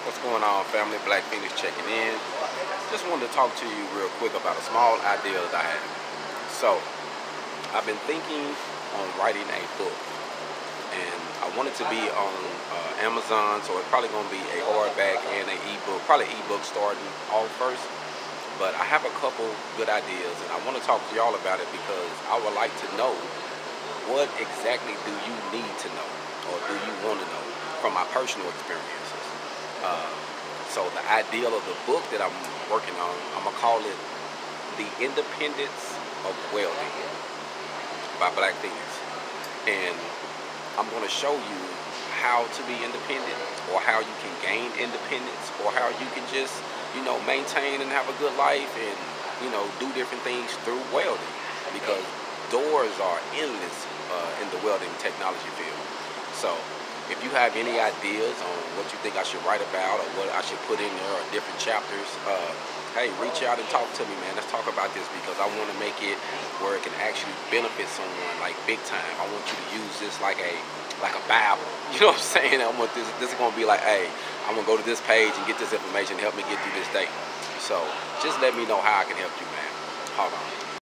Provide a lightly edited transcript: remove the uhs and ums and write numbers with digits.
What's going on, family? Black Feniks checking in. Just wanted to talk to you real quick about a small idea that I have. So, I've been thinking on writing a book, and I want it to be on Amazon, so it's probably going to be a hardback and an ebook, probably ebook starting off first. But I have a couple good ideas, and I want to talk to y'all about it because I would like to know what exactly do you need to know, or do you want to know from my personal experiences. So the ideal of the book that I'm working on, I'm gonna call it "The Independence of Welding" by Black Feniks, and I'm gonna show you how to be independent, or how you can gain independence, or how you can just, maintain and have a good life, and do different things through welding, because doors are endless in the welding technology field. So if you have any ideas on what you think I should write about, or what I should put in there, or different chapters, hey, reach out and talk to me, man. Let's talk about this, because I want to make it where it can actually benefit someone, like, big time. I want you to use this like a Bible. You know what I'm saying? I want this is gonna be like, hey, I'm gonna go to this page and get this information, help me get through this day. So just let me know how I can help you, man. Hold on.